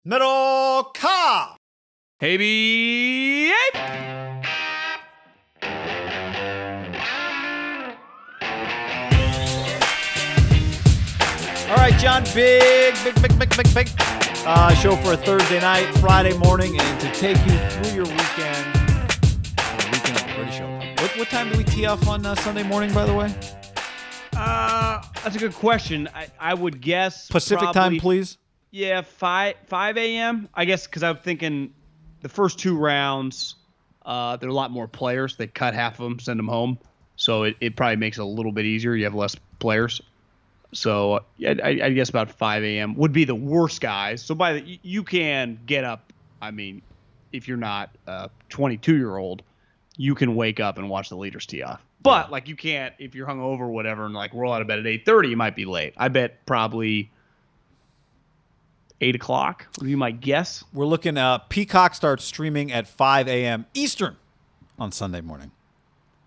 Middle car. Hey, be All right, John, big show for a Thursday night, Friday morning, and to take you through your weekend. Weekend of the British Show. What time do we tee off on Sunday morning, by the way? That's a good question. I would guess Pacific time, please. Yeah, 5 a.m. I guess because I'm thinking the first two rounds, there are a lot more players. They cut half of them, send them home, so it probably makes it a little bit easier. You have less players. So I guess about 5 a.m. would be the worst guys. So you can get up. I mean, if you're not a 22-year-old, you can wake up and watch the leaders tee off. But like you can't if you're hungover or whatever and like roll out of bed at 8:30. You might be late. I bet probably 8 o'clock would be my guess. We're looking. Peacock starts streaming at 5 a.m. Eastern on Sunday morning.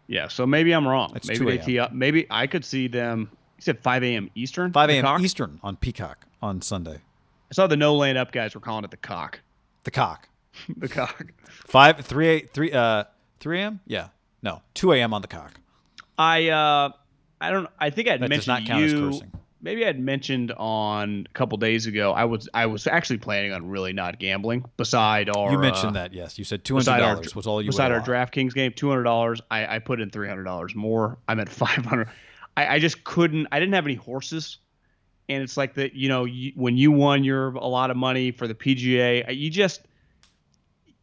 Yeah, so maybe I'm wrong. It's maybe 2 they a.m. tee up. Maybe I could see them. You said 5 a.m. Eastern? 5 a.m. Eastern on Peacock on Sunday. I saw the No Laying Up guys were calling it the cock. The cock. The cock. 3 a.m.? Yeah. No, 2 a.m. on the cock. I don't. I think I'd That does mentioned not count as you. cursing. Maybe I'd mentioned on a couple days ago. I was actually planning on really not gambling. Beside our You mentioned that, yes. You said $200 was all you beside would our allow. DraftKings game. $200. I put in $300 more. I'm at $500. I just couldn't. I didn't have any horses, and it's like that. When you won a lot of money for the PGA,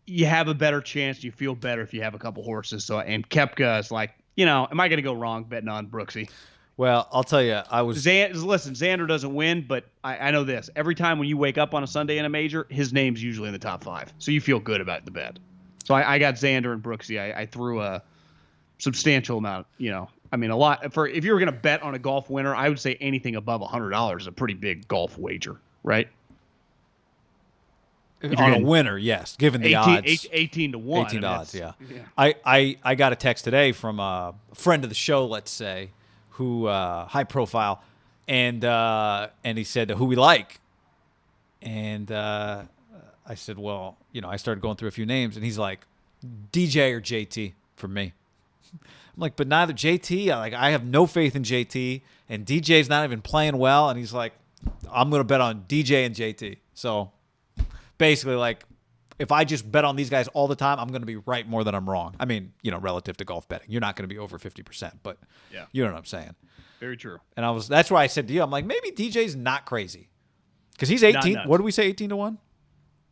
you have a better chance. You feel better if you have a couple horses. So and Koepka is like, am I going to go wrong betting on Brooksy? Well, I'll tell you, Listen, Xander doesn't win, but I know this. Every time when you wake up on a Sunday in a major, his name's usually in the top 5. So you feel good about the bet. So I got Xander and Brooksy. I threw a substantial amount, a lot. If you were going to bet on a golf winner, I would say anything above $100 is a pretty big golf wager, right? on a winner, yes, given the odds. 18 to 1. 18 odds, yeah. I got a text today from a friend of the show, let's say, who high profile, and he said who we like, and I said, well, I started going through a few names, and he's like, DJ or JT for me. I'm like, but neither JT. I have no faith in JT, and DJ's not even playing well, and he's like, I'm gonna bet on DJ and JT. So basically, like, if I just bet on these guys all the time, I'm going to be right more than I'm wrong. I mean, relative to golf betting, you're not going to be over 50%, but yeah, you know what I'm saying. Very true. And that's why I said to you, I'm like, maybe DJ's not crazy because he's 18. What did we say? 18 to 1.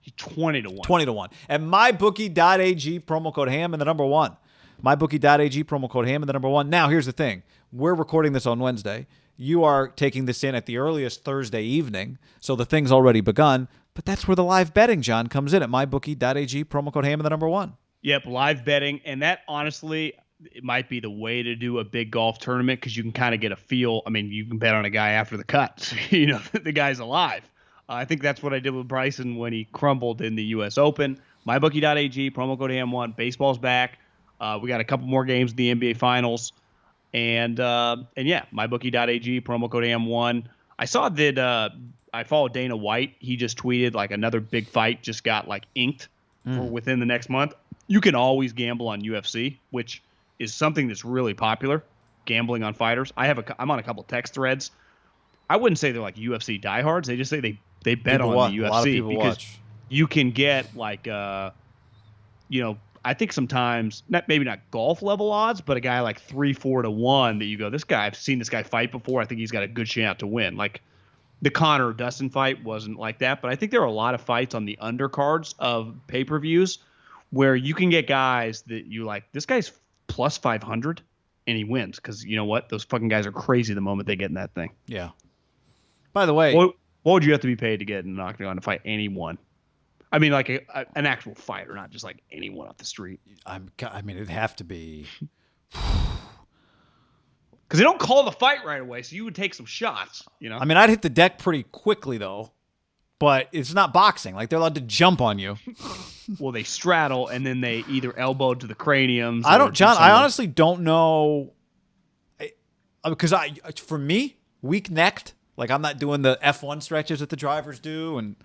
He's 20 to 1. 20 to 1. And mybookie.ag promo code ham and the number 1. Mybookie.ag promo code ham and the number 1. Now here's the thing: we're recording this on Wednesday. You are taking this in at the earliest Thursday evening, so the thing's already begun. But that's where the live betting, John, comes in at mybookie.ag, promo code ham and the number 1. Yep, live betting. And that, honestly, it might be the way to do a big golf tournament because you can kind of get a feel. I mean, you can bet on a guy after the cut. So the guy's alive. I think that's what I did with Bryson when he crumbled in the U.S. Open. Mybookie.ag, promo code ham1. Baseball's back. We got a couple more games in the NBA Finals. And yeah, mybookie.ag, promo code AM1. I saw that I follow Dana White. He just tweeted like another big fight just got like inked for within the next month. You can always gamble on UFC, which is something that's really popular, gambling on fighters. I'm on a couple text threads. I wouldn't say they're like UFC diehards. They just say they bet on the UFC. A lot of people because watch. You can get like I think sometimes maybe not golf level odds, but a guy like 3-4 to 1 that you go, this guy, I've seen this guy fight before. I think he's got a good chance to win. Like the Conor Dustin fight wasn't like that, but I think there are a lot of fights on the undercards of pay-per-views where you can get guys that you like, this guy's plus 500 and he wins. Cause you know what? Those fucking guys are crazy the moment they get in that thing. Yeah. By the way, what would you have to be paid to get in an octagon to fight anyone? I mean, like an actual fighter, not just like anyone off the street. I mean, it'd have to be. Because they don't call the fight right away, so you would take some shots, I mean, I'd hit the deck pretty quickly, though. But it's not boxing. Like, they're allowed to jump on you. Well, they straddle, and then they either elbow to the craniums. John, I honestly don't know. Because for me, weak-necked, like I'm not doing the F1 stretches that the drivers do, and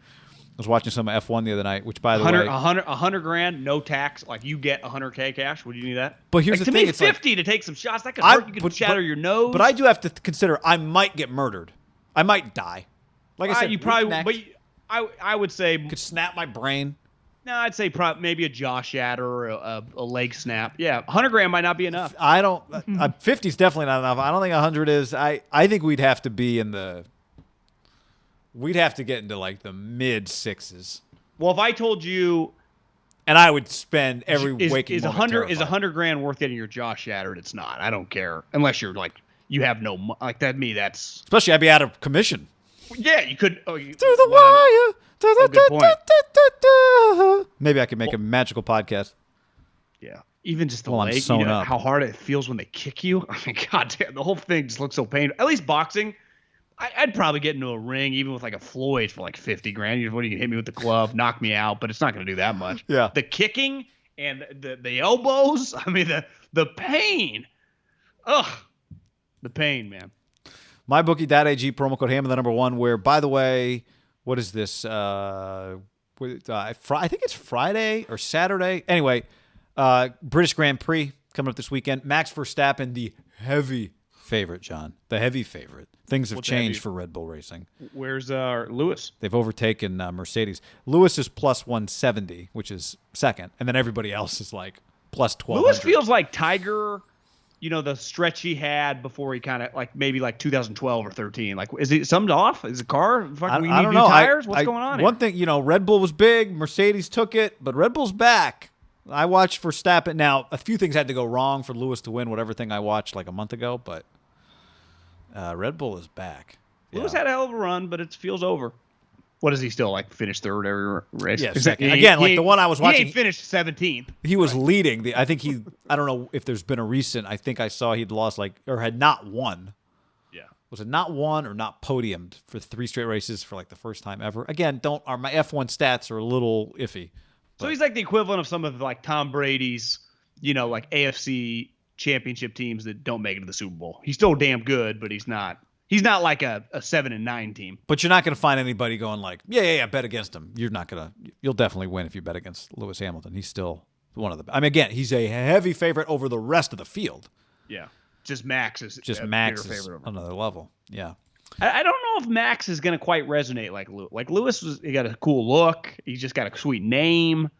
was watching some F1 the other night, which, by the 100, way, 100 grand, no tax. Like you get 100K cash. Would you need that? But here's like, the to thing: me, it's 50 to take some shots. That could hurt. You could shatter your nose. But I do have to consider I might get murdered. I might die. Like I said, you probably. But I would say could snap my brain. No, I'd say maybe a jaw shatter or a leg snap. Yeah, 100 grand might not be enough. I don't. 50 is definitely not enough. I don't think 100 is. I think we'd have to be in the. We'd have to get into like the mid sixes. Well, if I told you, and I would spend every waking is moment 100 grand worth getting your jaw shattered? It's not. I don't care unless you're like you have no like that. Me, that's especially I'd be out of commission. Yeah, you could. Through the wire. Good point. Maybe I could make a magical podcast. Yeah, even just the leg. You know how hard it feels when they kick you. I mean, goddamn, the whole thing just looks so painful. At least boxing. I'd probably get into a ring, even with like a Floyd for like 50 grand. You can hit me with the glove, knock me out, but it's not going to do that much. Yeah. The kicking and the elbows. I mean, the pain. Ugh. The pain, man. MyBookie.ag, promo code HAMMER, the number 1, where, by the way, what is this? I think it's Friday or Saturday. Anyway, British Grand Prix coming up this weekend. Max Verstappen, the heavy favorite, John. The heavy favorite. Things have changed for Red Bull Racing. Where's Lewis? They've overtaken Mercedes. Lewis is plus 170, which is second. And then everybody else is like plus 1200. Lewis feels like Tiger, the stretch he had before he kind of like maybe like 2012 or 13. Like, is he summed off? Is the car? I don't know. Tires? What's going on here? One thing, Red Bull was big. Mercedes took it, but Red Bull's back. I watched Verstappen. Now, a few things had to go wrong for Lewis to win whatever thing I watched like a month ago, but Red Bull is back. Lewis had a hell of a run, but it feels over. What is he still like? Finish third every race? Yeah, second. Again, like the one I was watching. He ain't finished 17th. He was leading. I think I don't know if there's been a recent. I think I saw he'd lost or had not won. Yeah. Was it not won or not podiumed for 3 straight races for like the first time ever? Again, my F1 stats are a little iffy. So he's like the equivalent of some of like Tom Brady's, like AFC championship teams that don't make it to the Super Bowl. He's still damn good, but he's not like a 7-9 team. But you're not going to find anybody going like, yeah, bet against him. You'll definitely win if you bet against Lewis Hamilton. He's still one of the. I mean, again, he's a heavy favorite over the rest of the field. Yeah, just Max is another level. Yeah. I don't know if Max is going to quite resonate like Lewis. Like Lewis, he got a cool look. He's just got a sweet name,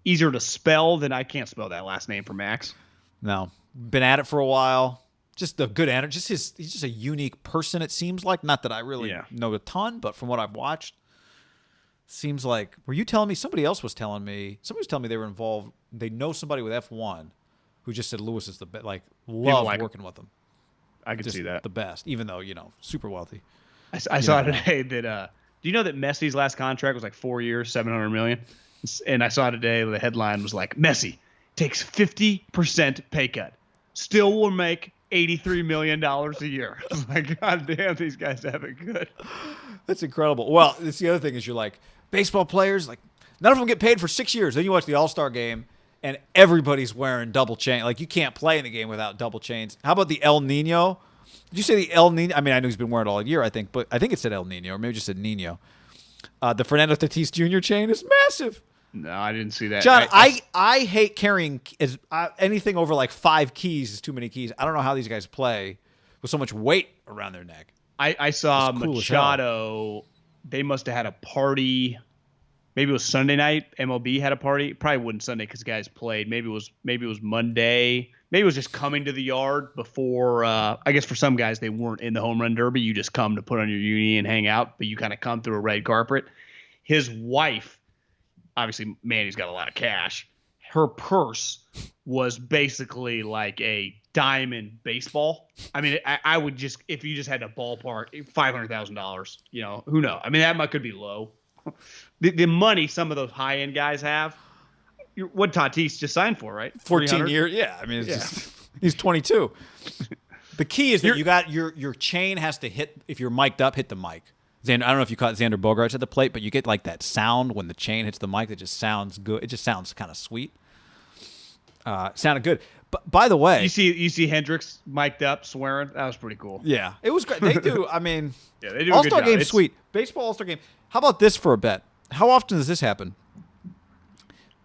easier to spell than I can't spell that last name for Max. No, been at it for a while. Just a good energy. He's just a unique person. It seems like, not that I really know a ton, but from what I've watched, seems like. Were you telling me? Somebody was telling me they were involved. They know somebody with F1 who just said Lewis is the best. Like, love working with him. I could see that. The best, even though, super wealthy. I saw today that, do you know that Messi's last contract was like 4 years, $700 million? And I saw today the headline was like, Messi takes 50% pay cut, still will make $83 million a year. I was like, God damn, these guys have it good. That's incredible. Well, it's the other thing is you're like, baseball players, like, none of them get paid for 6 years. Then you watch the All-Star game, and everybody's wearing double chain. Like, you can't play in the game without double chains. How about the El Nino? Did you say the El Nino? I mean, I know he's been wearing it all year, I think, but I think it said El Nino, or maybe just said Nino. The Fernando Tatis Jr. chain is massive. No, I didn't see that. John, I hate carrying anything over like 5 keys is too many keys. I don't know how these guys play with so much weight around their neck. I saw Machado. They must have had a party. Maybe it was Sunday night. MLB had a party. Probably wasn't Sunday because guys played. Maybe it was Monday. Maybe it was just coming to the yard before. I guess for some guys they weren't in the home run derby. You just come to put on your uni and hang out, but you kind of come through a red carpet. His wife, obviously, Manny's got a lot of cash. Her purse was basically like a diamond baseball. I mean, I would just, if you just had a ballpark, $500,000. Who knows? I mean, that could be low. The money some of those high end guys have. What Tatis just signed for, right? 14 years. Yeah, I mean, he's 22. The key is that you got your chain has to hit. If you're mic'd up, hit the mic. I don't know if you caught Xander Bogaerts at the plate, but you get like that sound when the chain hits the mic that just sounds good. It just sounds kind of sweet. Sounded good. But by the way, you see Hendricks mic'd up swearing. That was pretty cool. Yeah, it was great. They do. I mean, yeah, they do. All-Star game's sweet. Baseball All-Star game. How about this for a bet? how often does this happen?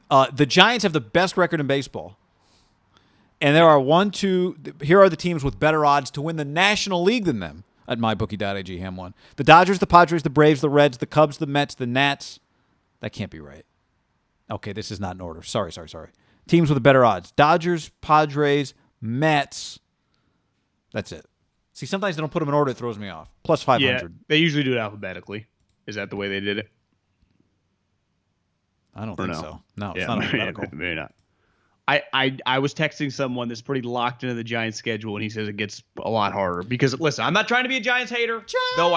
The Giants have the best record in baseball. And there are here are the teams with better odds to win the National League than them at mybookie.ag. Ham one. The Dodgers, the Padres, the Braves, the Reds, the Cubs, the Mets, the Nats. That can't be right. Okay, this is not in order. Sorry. Teams with the better odds. Dodgers, Padres, Mets. That's it. See, sometimes they don't put them in order. It throws me off. Plus 500. Yeah, they usually do it alphabetically. Is that the way they did it? I don't think so. No, it's yeah, not alphabetical. Maybe not. I was texting someone that's pretty locked into the Giants schedule, and he says it gets a lot harder. Because listen, I'm not trying to be a Giants hater, though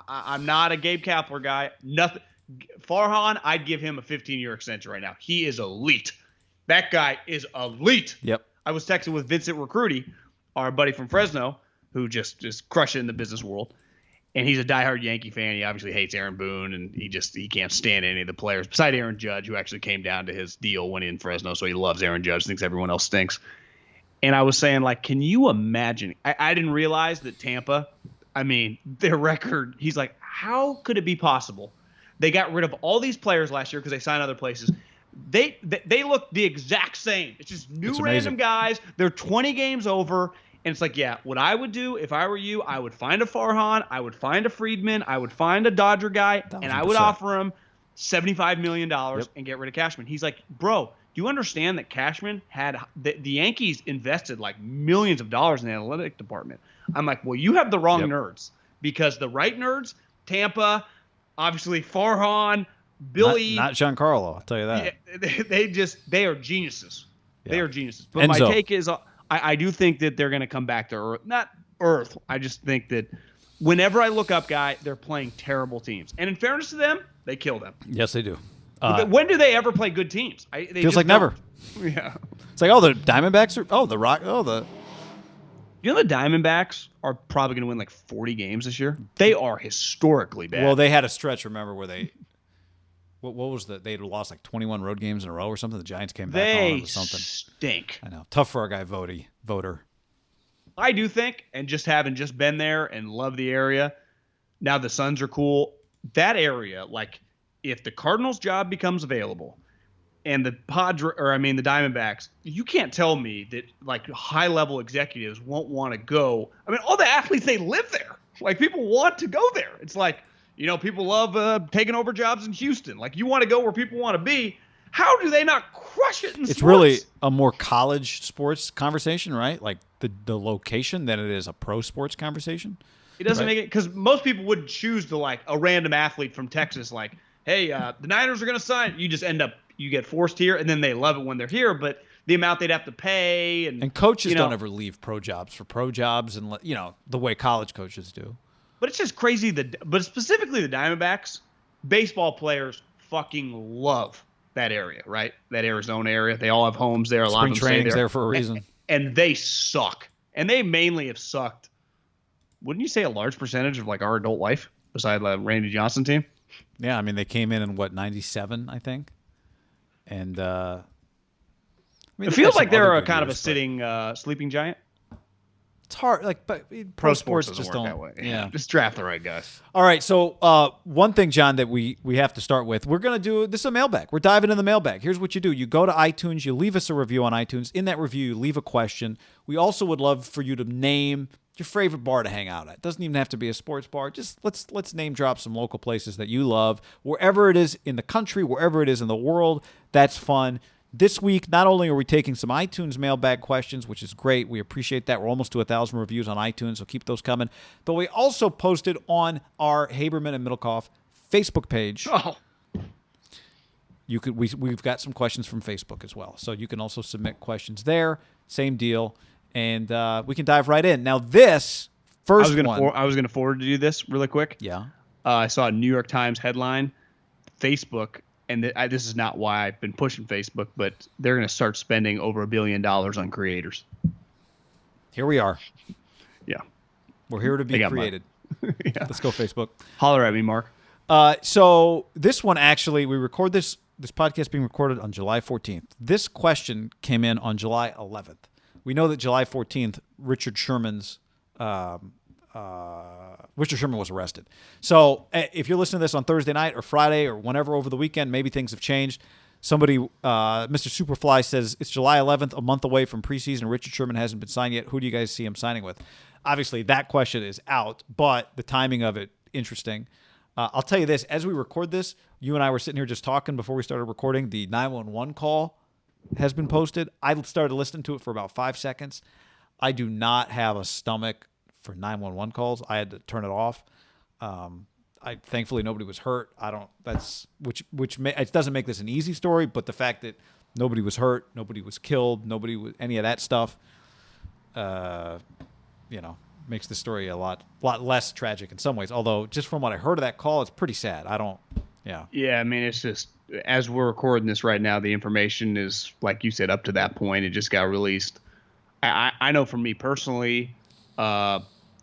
I'm not a Gabe Kapler guy. Nothing. Farhan, I'd give him a 15-year extension right now. He is elite. That guy is elite. Yep. I was texting with Vincent Recruity, our buddy from Fresno, who just crushed it in the business world. And he's a diehard Yankee fan. He obviously hates Aaron Boone, and he can't stand any of the players besides Aaron Judge, who actually came down to his deal when in Fresno. So he loves Aaron Judge, thinks everyone else stinks. And I was saying, like, can you imagine? I didn't realize that Tampa, I mean, their record, he's like, how could it be possible? They got rid of all these players last year because they signed other places. They look the exact same. It's just new random guys. They're 20 games over. And it's like, yeah, what I would do if I were you, I would find a Farhan, I would find a Friedman, I would find a Dodger guy, 1,000%. And I would offer him $75 million and get rid of Cashman. He's like, bro, do you understand that Cashman had the Yankees invested like millions of dollars in the analytic department? I'm like, well, you have the wrong nerds, because the right nerds, Tampa, obviously Farhan, Billy. Not Giancarlo, I'll tell you that. Yeah, they are geniuses. Yeah. They are geniuses. But Enzo. my take is I do think that they're going to come back to Earth. Not Earth. I just think that whenever I look up, they're playing terrible teams. And in fairness to them, they kill them. Yes, they do. When do they ever play good teams? Feels like never. Yeah. It's like, the Diamondbacks are, the Rock, You know the Diamondbacks are probably going to win like 40 games this year? They are historically bad. Well, they had a stretch, remember, where they what was they lost like 21 road games in a row or something. The Giants came back on them or something. They stink. I know. Tough for our guy Voter. I do think, and just having just been there and love the area, now the Suns are cool. That area, like if the Cardinals job becomes available and the Diamondbacks, you can't tell me that like high level executives won't want to go. I mean, all the athletes, they live there. Like people want to go there. It's like, people love taking over jobs in Houston. Like you want to go where people want to be. How do they not crush it in sports? It's really a more college sports conversation, right? Like the location than it is a pro sports conversation. It doesn't make it, because most people would choose to like a random athlete from Texas, like, hey, the Niners are going to sign. You just you get forced here, and then they love it when they're here. But the amount they'd have to pay and coaches don't ever leave pro jobs for pro jobs, and the way college coaches do. But it's just crazy but specifically the Diamondbacks, baseball players fucking love that area, right? That Arizona area. They all have homes there. A lot of them training's there for a reason. And they suck. And they mainly have sucked. Wouldn't you say a large percentage of like our adult life beside the Randy Johnson team? Yeah, I mean they came in 97, I think. And it feels like they're a kind of a sitting sleeping giant. It's hard, but pro sports just don't. That way. Yeah, just draft the right guys. All right, so one thing, John, that we have to start with, we're gonna do this is a mailbag. We're diving in the mailbag. Here's what you do: you go to iTunes, you leave us a review on iTunes. In that review, you leave a question. We also would love for you to name your favorite bar to hang out at. It doesn't even have to be a sports bar. Just let's name drop some local places that you love, wherever it is in the country, wherever it is in the world. That's fun. This week, not only are we taking some iTunes mailbag questions, which is great. We appreciate that. We're almost to 1,000 reviews on iTunes, so keep those coming. But we also posted on our Haberman and Middlecoff Facebook page. Oh. We've got some questions from Facebook as well. So you can also submit questions there. Same deal. And we can dive right in. Now, this first one. I was going to forward to you this really quick. Yeah. I saw a New York Times headline. Facebook, and this is not why I've been pushing Facebook, but they're going to start spending over $1 billion on creators. Here we are. Yeah. We're here to be created. Yeah. Let's go, Facebook. Holler at me, Mark. So this one, actually, we record this podcast being recorded on July 14th. This question came in on July 11th. We know that July 14th, Richard Sherman's Richard Sherman was arrested. So if you're listening to this on Thursday night or Friday or whenever over the weekend, maybe things have changed. Somebody, Mr. Superfly says, it's July 11th, a month away from preseason. Richard Sherman hasn't been signed yet. Who do you guys see him signing with? Obviously, that question is out, but the timing of it, interesting. I'll tell you this. As we record this, you and I were sitting here just talking before we started recording. The 911 call has been posted. I started listening to it for about 5 seconds. I do not have a stomach for 911 calls. I had to turn it off. Thankfully nobody was hurt. It doesn't make this an easy story, but the fact that nobody was hurt, nobody was killed, nobody was any of that stuff, makes the story a lot less tragic in some ways. Although just from what I heard of that call, it's pretty sad. Yeah, I mean, it's just, as we're recording this right now, the information is, like you said, up to that point. It just got released. I know for me personally,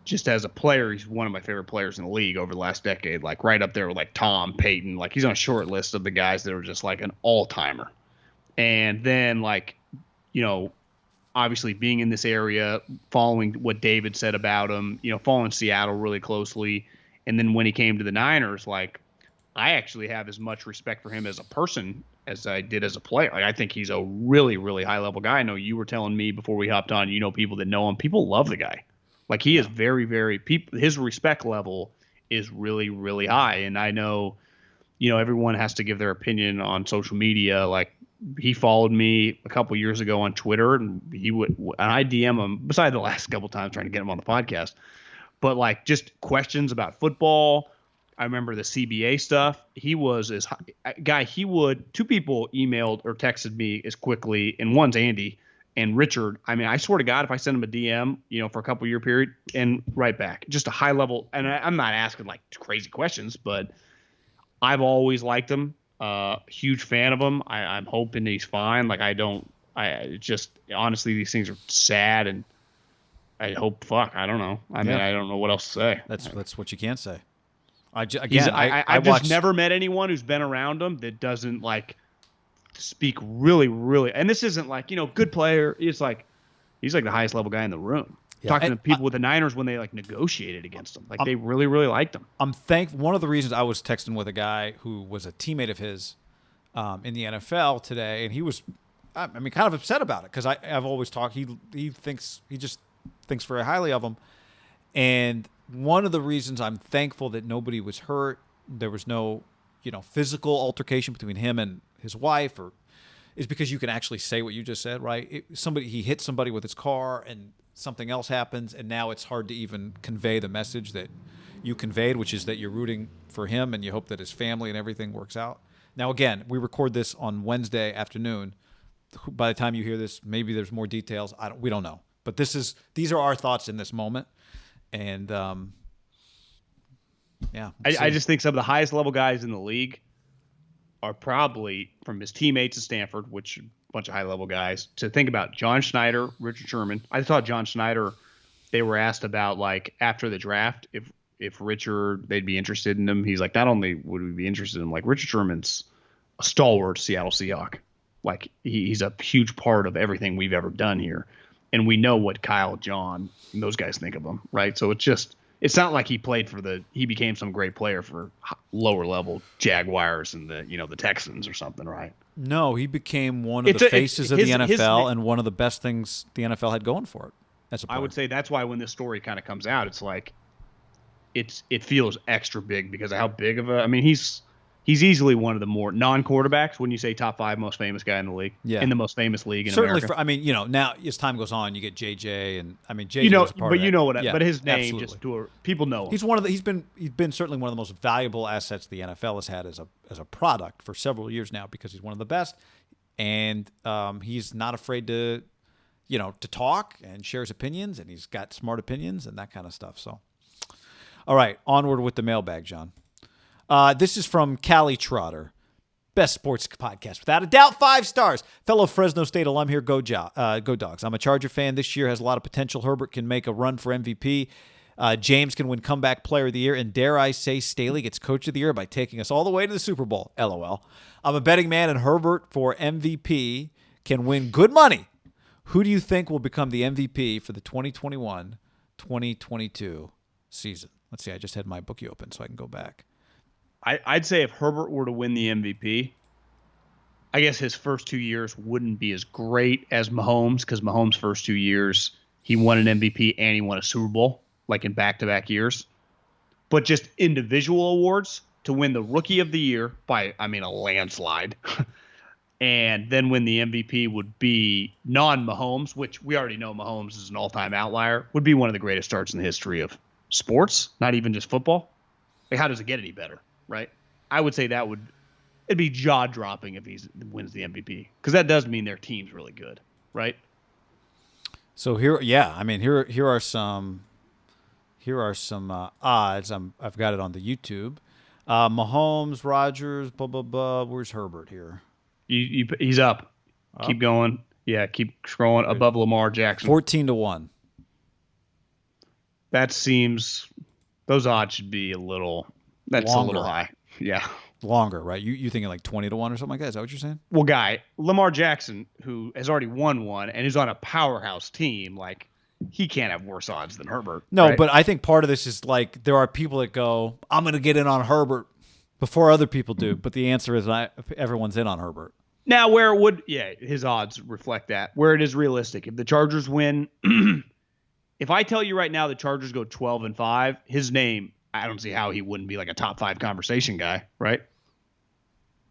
just as a player, he's one of my favorite players in the league over the last decade, like right up there with like Tom, Peyton. Like he's on a short list of the guys that are just like an all-timer. And then obviously being in this area, following what David said about him, following Seattle really closely. And then when he came to the Niners, like I actually have as much respect for him as a person as I did as a player. Like I think he's a really, really high level guy. I know you were telling me before we hopped on, people that know him, people love the guy. Like he is very, very his respect level is really, really high. And I know, everyone has to give their opinion on social media. Like he followed me a couple years ago on Twitter, and I DM him besides the last couple times trying to get him on the podcast, but like just questions about football. I remember the CBA stuff. He was two people emailed or texted me as quickly, and one's Andy. And Richard, I mean, I swear to God, if I send him a DM, for a couple year period, and right back, just a high level. And I'm not asking like crazy questions, but I've always liked him. Huge fan of him. I'm hoping he's fine. Like honestly, these things are sad, and I hope. I don't know. I mean, I don't know what else to say. That's what you can't say. I've just never met anyone who's been around him that doesn't like speak really, really, and this isn't like, good player. It's like, he's like the highest level guy in the room. Yeah. Talking to people with the Niners when they like negotiated against him. Like they really, really liked him. I'm thankful. One of the reasons I was texting with a guy who was a teammate of his in the NFL today, and he was, kind of upset about it because I've always talked. He just thinks very highly of him. And one of the reasons I'm thankful that nobody was hurt, there was no, physical altercation between him and his wife, is because you can actually say what you just said, right? He hit somebody with his car and something else happens, and now it's hard to even convey the message that you conveyed, which is that you're rooting for him and you hope that his family and everything works out. Now, again, we record this on Wednesday afternoon. By the time you hear this, maybe there's more details. We don't know. But these are our thoughts in this moment. And I just think some of the highest level guys in the league are probably from his teammates at Stanford, which a bunch of high level guys, to think about John Schneider, Richard Sherman. I thought John Schneider, they were asked about like after the draft, if Richard, they'd be interested in him. He's like, not only would we be interested in him, like Richard Sherman's a stalwart Seattle Seahawk. Like he's a huge part of everything we've ever done here. And we know what Kyle, John, and those guys think of him, right? So it's not like he became some great player for lower level Jaguars and the Texans or something, right? No, he became one of the faces of the NFL and one of the best things the NFL had going for it. I would say that's why when this story kind of comes out, it's like it feels extra big because of how big of he's easily one of the more non-quarterbacks when you say top 5 most famous guy in the league, in the most famous league in Certainly America. Now as time goes on, you get JJ, and JJ was part of that. But his name absolutely. People know him. He's been certainly one of the most valuable assets the NFL has had as a product for several years now because he's one of the best, and he's not afraid to talk and share his opinions, and he's got smart opinions and that kind of stuff. So, all right, onward with the mailbag, John. This is from Callie Trotter. Best sports podcast, without a doubt. 5 stars. Fellow Fresno State alum here. Go Dogs. I'm a Charger fan. This year has a lot of potential. Herbert can make a run for MVP. James can win comeback player of the year. And dare I say Staley gets coach of the year by taking us all the way to the Super Bowl. LOL. I'm a betting man, and Herbert for MVP can win good money. Who do you think will become the MVP for the 2021-2022 season. Let's see. I just had my bookie open so I can go back. I'd say if Herbert were to win the MVP, I guess his first 2 years wouldn't be as great as Mahomes, because Mahomes' first 2 years, he won an MVP and he won a Super Bowl, like in back-to-back years. But just individual awards, to win the Rookie of the Year by, a landslide, and then win the MVP would be non-Mahomes, which we already know Mahomes is an all-time outlier, would be one of the greatest starts in the history of sports, not even just football. Like, how does it get any better, right? I would say it'd be jaw-dropping if he wins the MVP, because that does mean their team's really good, right? So here are some odds. I've got it on the YouTube. Mahomes, Rodgers, blah blah blah. Where's Herbert here? He's up. Keep going. Yeah, keep scrolling above Lamar Jackson. 14-1. That seems, those odds should be a little high. Yeah. Longer, right? You thinking like 20-1 or something like that? Is that what you're saying? Well, Lamar Jackson, who has already won one and is on a powerhouse team, like, he can't have worse odds than Herbert. No, right? but I think part of this is like there are people that go, I'm going to get in on Herbert before other people do. But the answer is everyone's in on Herbert. Now, his odds reflect that. Where it is realistic. If the Chargers win, if I tell you right now the Chargers go 12-5, his name, I don't see how he wouldn't be like a top 5 conversation guy, right?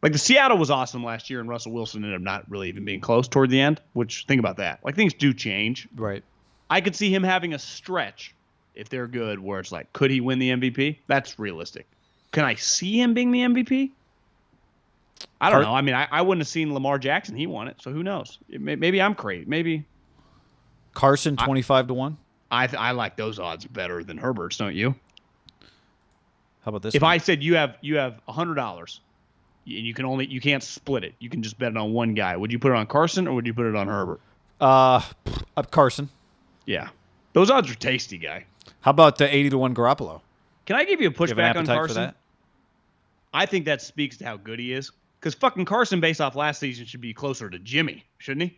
Like, the Seattle was awesome last year, and Russell Wilson ended up not really even being close toward the end, which, think about that. Like, things do change. Right. I could see him having a stretch, if they're good, where it's like, could he win the MVP? That's realistic. Can I see him being the MVP? I don't know. I mean, I wouldn't have seen Lamar Jackson. He won it, so who knows? Maybe I'm crazy. Maybe Carson 25-1. I like those odds better than Herbert's, don't you? How about this? If I said you have $100 and you can't split it, you can just bet it on one guy. Would you put it on Carson or would you put it on Herbert? Carson. Yeah, those odds are tasty, guy. How about the 80-1 Garoppolo? Can I give you a pushback on Carson? For that? I think that speaks to how good he is. Because fucking Carson, based off last season, should be closer to Jimmy, shouldn't he?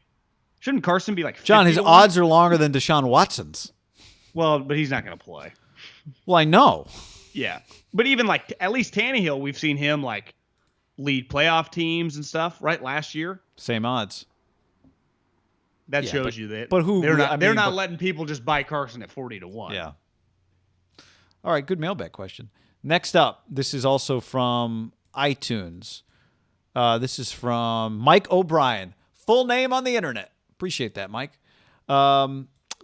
Shouldn't Carson be like 50 John, his odds are longer than Deshaun Watson's. Well, but he's not going to play. Well, I know. Yeah. But even like, at least Tannehill, we've seen him like lead playoff teams and stuff, right? Last year. Same odds. That shows you that. But who? They're not letting people just buy Carson at 40-1. Yeah. All right, good mailbag question. Next up, this is also from iTunes. This is from Mike O'Brien. Full name on the internet. Appreciate that, Mike.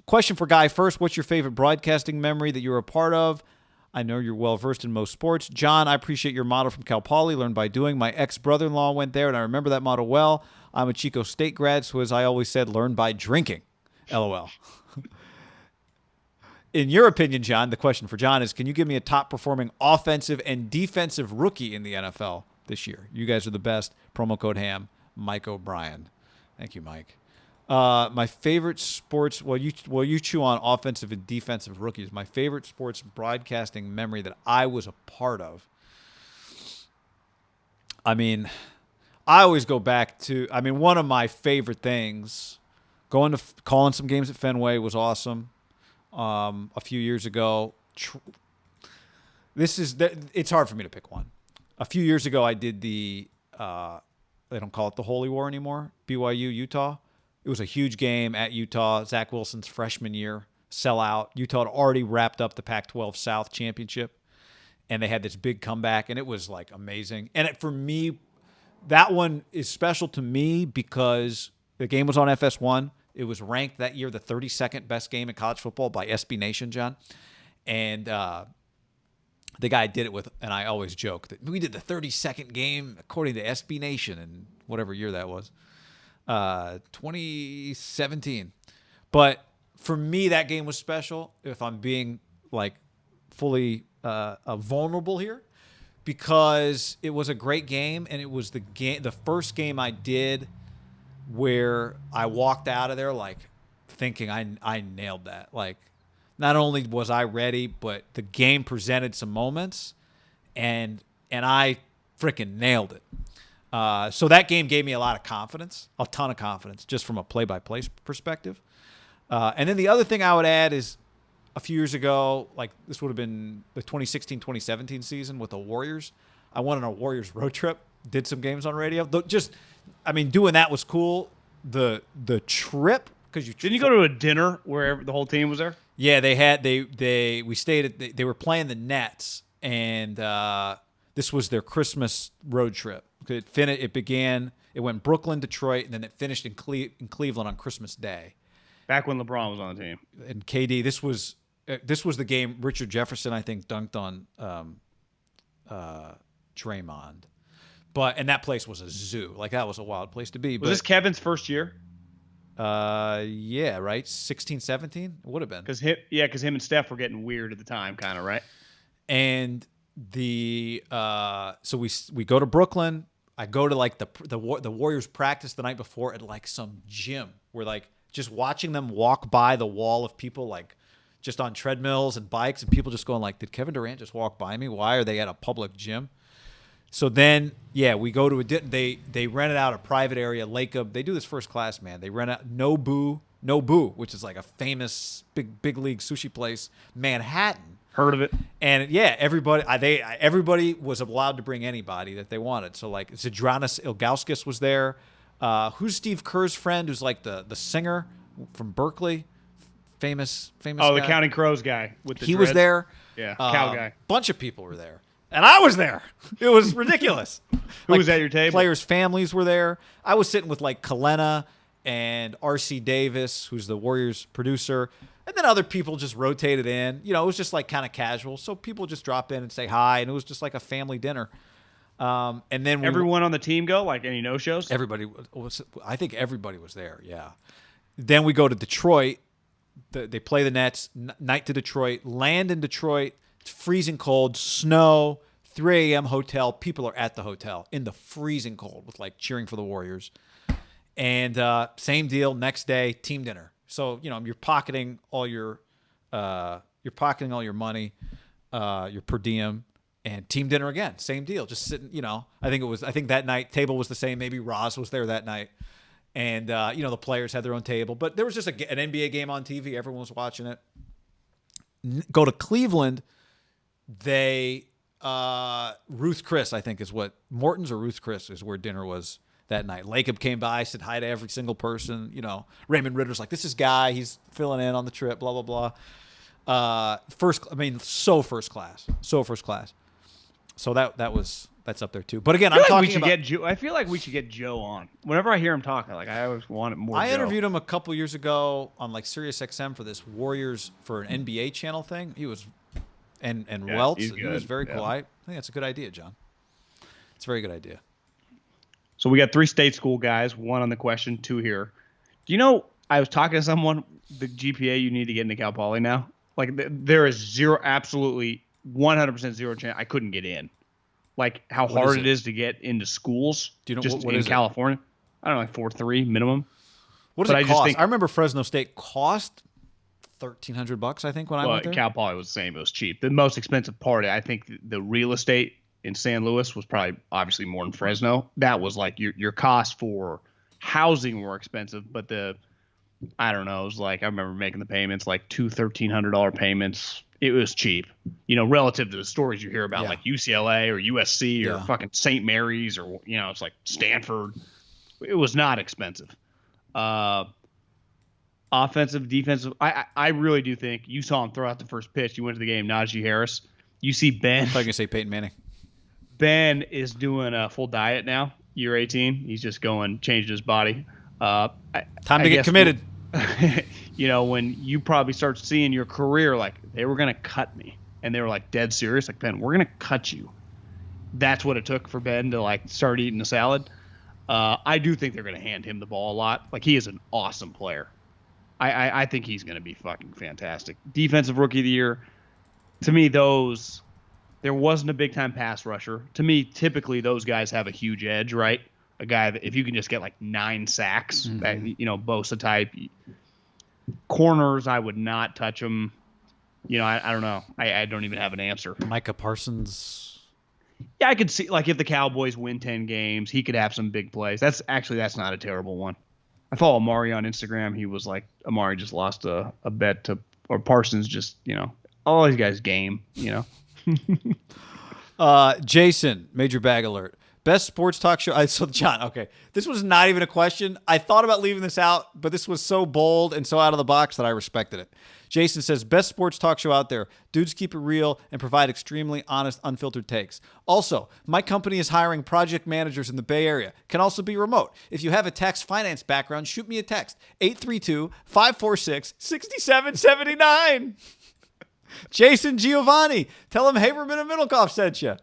Question for Guy first. What's your favorite broadcasting memory that you're a part of? I know you're well-versed in most sports. John, I appreciate your motto from Cal Poly, learn by doing. My ex-brother-in-law went there, and I remember that motto well. I'm a Chico State grad, so as I always said, learn by drinking. LOL. In your opinion, John, the question for John is, can you give me a top-performing offensive and defensive rookie in the NFL this year? You guys are the best. Promo code HAM, Mike O'Brien. Thank you, Mike. My favorite sports, you chew on offensive and defensive rookies. My favorite sports broadcasting memory that I was a part of. I mean, I always go back to, one of my favorite things, calling some games at Fenway was awesome. A few years ago, it's hard for me to pick one. A few years ago, I did they don't call it the Holy War anymore, BYU, Utah. It was a huge game at Utah, Zach Wilson's freshman year, sellout. Utah had already wrapped up the Pac-12 South Championship, and they had this big comeback, and it was, like, amazing. And for me, that one is special to me because the game was on FS1. It was ranked that year the 32nd best game in college football by SB Nation, John. And the guy did it with, and I always joke that we did the 32nd game according to SB Nation in whatever year that was. 2017. But for me, that game was special, if I'm being like fully vulnerable here, because it was a great game, and it was the first game I did where I walked out of there like thinking I nailed that. Like, not only was I ready, but the game presented some moments, and I freaking nailed it. So that game gave me a lot of confidence, a ton of confidence, just from a play-by-play perspective. And then the other thing I would add is a few years ago, like this would have been the 2016-2017 season with the Warriors. I went on a Warriors road trip, did some games on radio. Doing that was cool. The trip, because didn't you go to a dinner where the whole team was there? Yeah, we stayed at they were playing the Nets, and this was their Christmas road trip. It went Brooklyn, Detroit, and then it finished in Cleveland on Christmas Day. Back when LeBron was on the team. And KD, this was the game Richard Jefferson, I think, dunked on Draymond. And that place was a zoo. Like, that was a wild place to be. Was this Kevin's first year? Yeah, right? 16, 17? It would have been. Because him and Steph were getting weird at the time, kind of, right? And so we go to Brooklyn. I go to like the Warriors practice the night before at like some gym. We're like just watching them walk by the wall of people like just on treadmills and bikes, and people just going like, did Kevin Durant just walk by me? Why are they at a public gym? So then, we go to they rented out a private area, Lake of. They do this first class, man. They rent out Nobu, which is like a famous big league sushi place, Manhattan. Heard of it? And everybody was allowed to bring anybody that they wanted. So like Zydrunas Ilgauskas was there. Who's Steve Kerr's friend? Who's like the singer from Berkeley, famous. Oh, guy? the Counting Crows guy with the He dreads. was there. Yeah, cow guy. Bunch of people were there. And I was there. It was ridiculous. Who was at your table? Players' families were there. I was sitting with like Kalena and R.C. Davis, who's the Warriors producer. And then other people just rotated in. It was just like kind of casual. So people just drop in and say hi. And it was just like a family dinner. And then everyone on the team go? Like any no-shows? Everybody I think everybody was there, yeah. Then we go to Detroit. They play the Nets. Night to Detroit. Land in Detroit. It's freezing cold, snow, 3 a.m. hotel. People are at the hotel in the freezing cold with like cheering for the Warriors. And same deal, next day, team dinner. So, you're pocketing all your money, your per diem, and team dinner again. Same deal. Just sitting, I think that night table was the same. Maybe Roz was there that night. And the players had their own table. But there was just an NBA game on TV. Everyone was watching it. Go to Cleveland. They Ruth Chris, I think, is what Morton's or Ruth Chris is where dinner was that night. Lacob came by, said hi to every single person. Raymond Ritter's like, this is Guy. He's filling in on the trip. Blah blah blah. So first class. So that's up there too. But again, I feel like we should get Joe on. Whenever I hear him talking, like I always want it more. I interviewed him a couple years ago on like Sirius XM for this Warriors for an NBA channel thing. He was. And Welts, he was very cool. I think that's a good idea, John. It's a very good idea. So we got 3 state school guys, 1 on the question, 2 here. Do you know, I was talking to someone, the GPA you need to get into Cal Poly now? Like, there is absolutely 100% zero chance I couldn't get in. Like, how hard it is to get into schools. Do you know just what in California? I don't know, like 4.3 minimum. What does it cost? I remember Fresno State cost $1,300, I think, when I went there. Cal Poly was the same. It was cheap. The most expensive part, I think, the real estate in San Luis was probably obviously more than Fresno. That was like your cost for housing were expensive, but I don't know. It was like I remember making the payments like $1,300 payments. It was cheap, relative to the stories you hear about like UCLA or USC or fucking St. Mary's or it's like Stanford. It was not expensive. Offensive, defensive. I really do think you saw him throw out the first pitch. You went to the game, Najee Harris. You see Ben. I thought you were going to say Peyton Manning. Ben is doing a full diet now, year 18. He's just changed his body. Time to get committed. When you probably start seeing your career, like they were going to cut me. And they were like dead serious. Like, Ben, we're going to cut you. That's what it took for Ben to like start eating the salad. I do think they're going to hand him the ball a lot. Like, he is an awesome player. I think he's going to be fucking fantastic. Defensive Rookie of the Year. To me, there wasn't a big-time pass rusher. To me, typically those guys have a huge edge, right? A guy that if you can just get like 9 sacks, Bosa type. Corners, I would not touch them. I don't know. I don't even have an answer. Micah Parsons. Yeah, I could see, like, if the Cowboys win 10 games, he could have some big plays. That's not a terrible one. I follow Amari on Instagram. He was like, Amari just lost a bet to or Parsons just, all these guys game, Jason, Major Bag Alert. Best sports talk show. So, John, okay. This was not even a question. I thought about leaving this out, but this was so bold and so out of the box that I respected it. Jason says, best sports talk show out there. Dudes keep it real and provide extremely honest, unfiltered takes. Also, my company is hiring project managers in the Bay Area. Can also be remote. If you have a tax finance background, shoot me a text. 832-546-6779. Jason Giovanni. Tell him Haberman and Middlecoff sent you.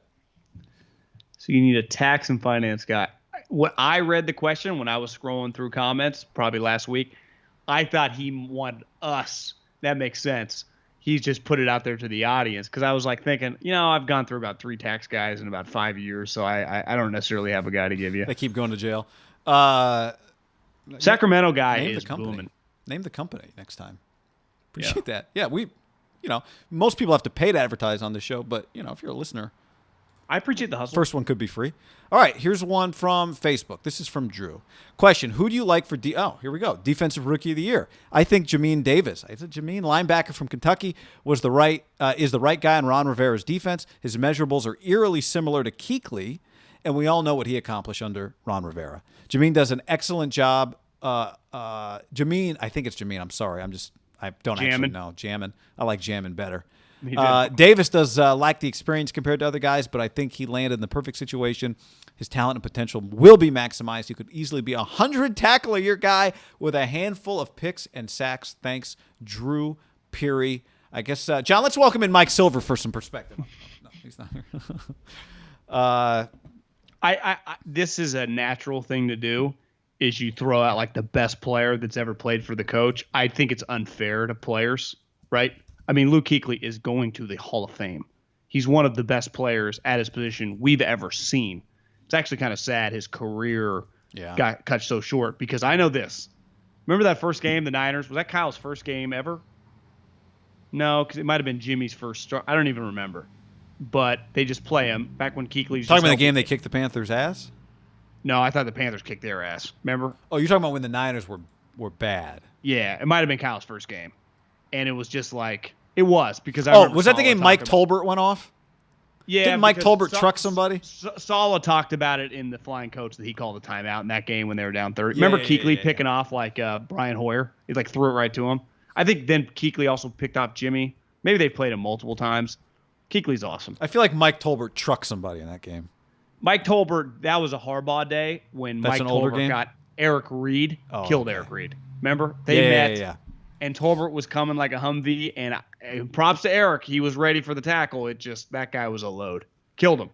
So you need a tax and finance guy. What I read the question when I was scrolling through comments, probably last week, I thought he wanted us. That makes sense. He's just put it out there to the audience because I was like thinking, I've gone through about 3 tax guys in about 5 years, so I don't necessarily have a guy to give you. They keep going to jail. Sacramento guy is booming. Name the company next time. Appreciate that. Yeah, most people have to pay to advertise on the show, but if you're a listener, I appreciate the hustle. First one could be free. All right, here's one from Facebook. This is from Drew. Question: who do you like for here we go. Defensive Rookie of the Year. I think Jamin Davis. I said Jamin, linebacker from Kentucky, is the right guy in Ron Rivera's defense. His measurables are eerily similar to Kuechly, and we all know what he accomplished under Ron Rivera. Jamin does an excellent job. Jamin, I think it's Jamin. I'm sorry. I don't actually know. Jammin. I like Jammin better. Davis does lack the experience compared to other guys, but I think he landed in the perfect situation. His talent and potential will be maximized. He could easily be a 100 tackle a year guy with a handful of picks and sacks. Thanks, Drew Peary. I guess, John, let's welcome in Mike Silver for some perspective. No, he's not here. This is a natural thing to do, is you throw out like the best player that's ever played for the coach. I think it's unfair to players, right? I mean, Luke Kuechly is going to the Hall of Fame. He's one of the best players at his position we've ever seen. It's actually kind of sad his career got cut so short because I know this. Remember that first game, the Niners? Was that Kyle's first game ever? No, because it might have been Jimmy's first start. I don't even remember. But they just play him back when Kuechly's talking about the game they kicked the Panthers' ass? No, I thought the Panthers kicked their ass. Remember? Oh, you're talking about when the Niners were bad. Yeah, it might have been Kyle's first game. And it was just like it was because I was that the game Mike Tolbert went off? Yeah. Didn't Mike Tolbert truck somebody? Saleh talked about it in the Flying Coach that he called the timeout in that game when they were down 30. Remember Kuechly picking off like Brian Hoyer? He like threw it right to him. I think then Kuechly also picked off Jimmy. Maybe they played him multiple times. Kuechly's awesome. I feel like Mike Tolbert trucked somebody in that game. Mike Tolbert, that was a Harbaugh day when Mike Tolbert got Eric Reed, killed Eric Reed. Remember? They met. Yeah. And Tolbert was coming like a Humvee, and props to Eric. He was ready for the tackle. That guy was a load. Killed him.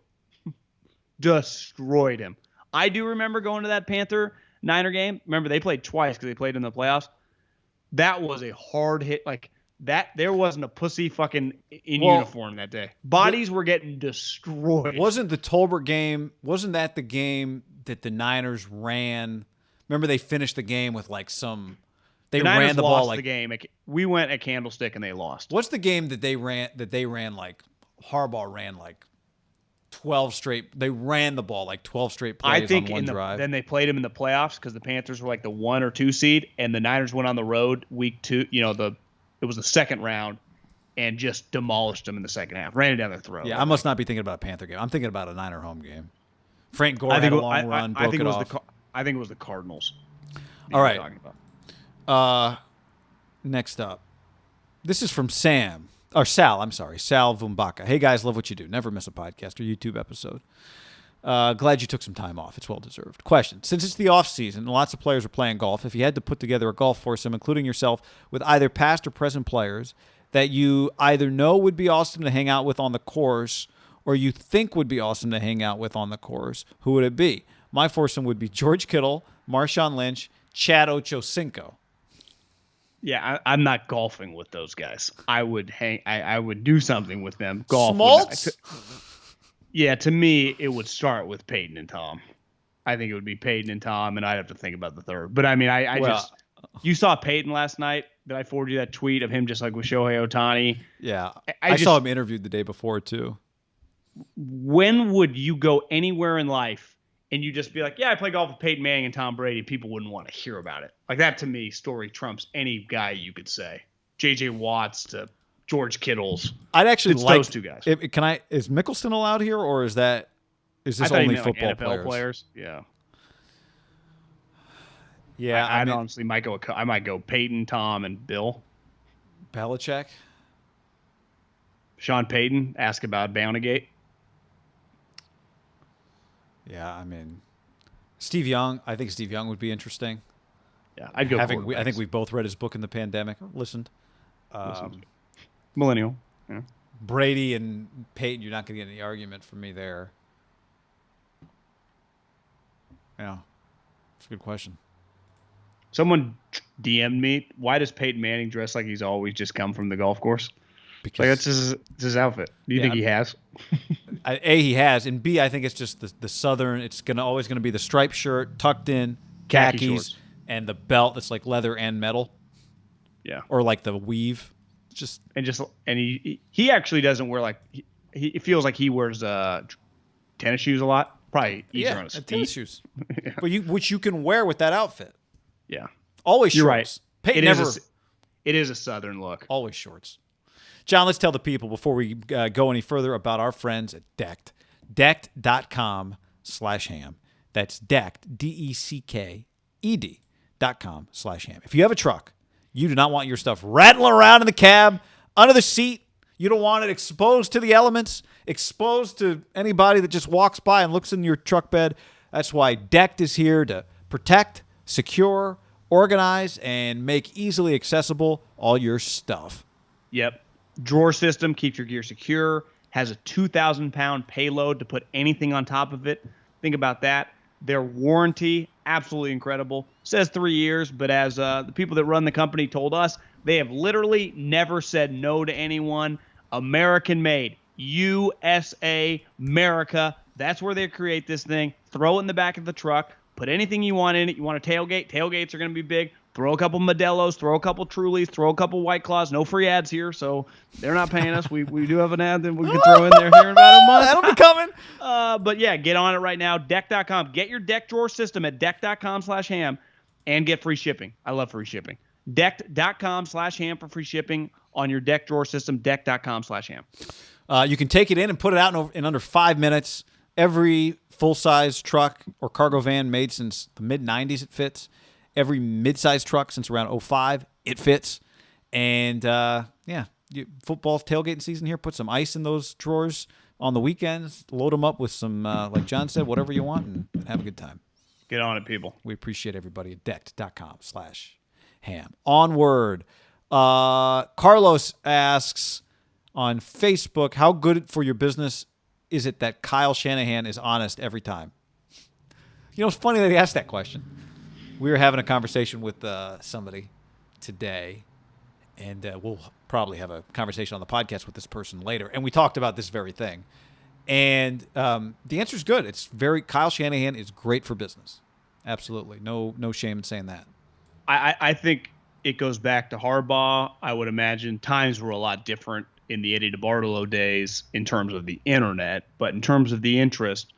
Destroyed him. I do remember going to that Panther-Niner game. Remember, they played twice because they played in the playoffs. That was a hard hit. Like, that, there wasn't a pussy fucking in uniform that day. Bodies were getting destroyed. Wasn't the Tolbert game, wasn't that the game that the Niners ran? Remember, they finished the game with like some... They ran the ball like the game. We went at Candlestick and they lost. What's the game that they ran like Harbaugh ran like 12 straight? They ran the ball like 12 straight plays on one drive. Then they played him in the playoffs because the Panthers were like the 1 or 2 seed, and the Niners went on the road week 2. It was the second round, and just demolished them in the second half. Ran it down their throat. Yeah, I must not be thinking about a Panther game. I'm thinking about a Niner home game. Frank Gore had a long run, broke it off. I think it was the Cardinals. All right. Next up, this is from Sal. I'm sorry, Sal Vumbaka. Hey guys, love what you do. Never miss a podcast or YouTube episode. Glad you took some time off. It's well deserved. Question: since it's the off season and lots of players are playing golf, if you had to put together a golf foursome, including yourself, with either past or present players that you either know would be awesome to hang out with on the course, or you think would be awesome to hang out with on the course, who would it be? My foursome would be George Kittle, Marshawn Lynch, Chad Ochocinco. Yeah, I'm not golfing with those guys. I would I would do something with them. Golf. Smoltz? Yeah, to me, it would start with Peyton and Tom. I think it would be Peyton and Tom, and I'd have to think about the third. But I mean, you saw Peyton last night. Did I forward you that tweet of him just like with Shohei Ohtani? Yeah, I saw him interviewed the day before too. When would you go anywhere in life and you just be like, yeah, I play golf with Peyton Manning and Tom Brady? People wouldn't want to hear about it. Like that, to me, story trumps any guy you could say. J.J. Watts to George Kittle's. I'd actually It's like those two guys. Is Mickelson allowed here, or is this I thought he only meant like football NFL players? Yeah. Yeah, I honestly might go. I might go Peyton, Tom, and Bill. Belichick. Sean Payton, ask about Bountygate. Yeah, Steve Young. I think Steve Young would be interesting. Yeah, I'd go. I think we've both read his book in the pandemic. Listened. Millennial. Yeah. Brady and Peyton, you're not going to get any argument from me there. Yeah, it's a good question. Someone DM'd me. Why does Peyton Manning dress like he's always just come from the golf course? Because that's his outfit. Do you think he has? A, he has, and B, I think it's just the Southern. It's always going to be the striped shirt, tucked in, khakis, and the belt that's like leather and metal. Yeah, or like the weave. And he actually doesn't wear like he feels like he wears tennis shoes a lot. Probably easier on his feet. Tennis shoes, yeah. Which you can wear with that outfit. Yeah, always shorts. You're right. Peyton it is a Southern look. Always shorts. John, let's tell the people before we go any further about our friends at Decked. Decked.com/ham. That's Decked, DECKED.com/ham. If you have a truck, you do not want your stuff rattling around in the cab, under the seat. You don't want it exposed to the elements, exposed to anybody that just walks by and looks in your truck bed. That's why Decked is here to protect, secure, organize, and make easily accessible all your stuff. Yep. Drawer system keeps your gear secure, has a 2,000-pound payload to put anything on top of it. Think about that. Their warranty, absolutely incredible. Says 3 years, but as the people that run the company told us, they have literally never said no to anyone. American made. USA, America. That's where they create this thing. Throw it in the back of the truck. Put anything you want in it. You want a tailgate? Tailgates are going to be big. Throw a couple Modelo's, throw a couple Trulies, throw a couple White Claws. No free ads here, so they're not paying us. We do have an ad that we can throw in there here in about a month. That'll be coming. But yeah, get on it right now. Deck.com. Get your deck drawer system at deck.com/ham and get free shipping. I love free shipping. Deck.com/ham for free shipping on your deck drawer system. Deck.com/ham. You can take it in and put it out in under 5 minutes. Every full-size truck or cargo van made since the mid-'90s, it fits. Every mid-size truck since around 2005, it fits. And, football tailgating season here. Put some ice in those drawers on the weekends. Load them up with some, like John said, whatever you want, and have a good time. Get on it, people. We appreciate everybody at decked.com/ham. Onward. Carlos asks on Facebook, how good for your business is it that Kyle Shanahan is honest every time? You know, it's funny that he asked that question. We were having a conversation with somebody today, and we'll probably have a conversation on the podcast with this person later. And we talked about this very thing. And the answer is good. Kyle Shanahan is great for business. Absolutely. No shame in saying that. I think it goes back to Harbaugh. I would imagine times were a lot different in the Eddie DeBartolo days in terms of the internet, but in terms of the interest,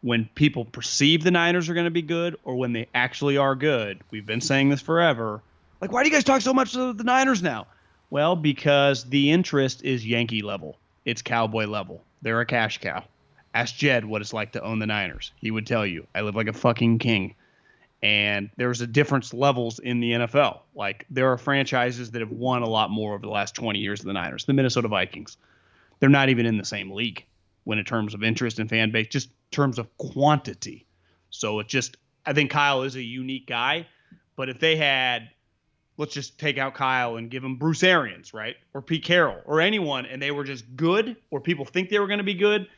when people perceive the Niners are going to be good or when they actually are good, we've been saying this forever. Like, why do you guys talk so much of the Niners now? Well, because the interest is Yankee level. It's Cowboy level. They're a cash cow. Ask Jed what it's like to own the Niners. He would tell you, I live like a fucking king. And there's a difference levels in the NFL. Like, there are franchises that have won a lot more over the last 20 years than the Niners. The Minnesota Vikings. They're not even in the same league when in terms of interest and fan base, just in terms of quantity. So I think Kyle is a unique guy. But if they had, let's just take out Kyle and give him Bruce Arians, right? Or Pete Carroll or anyone, and they were just good, or people think they were going to be good,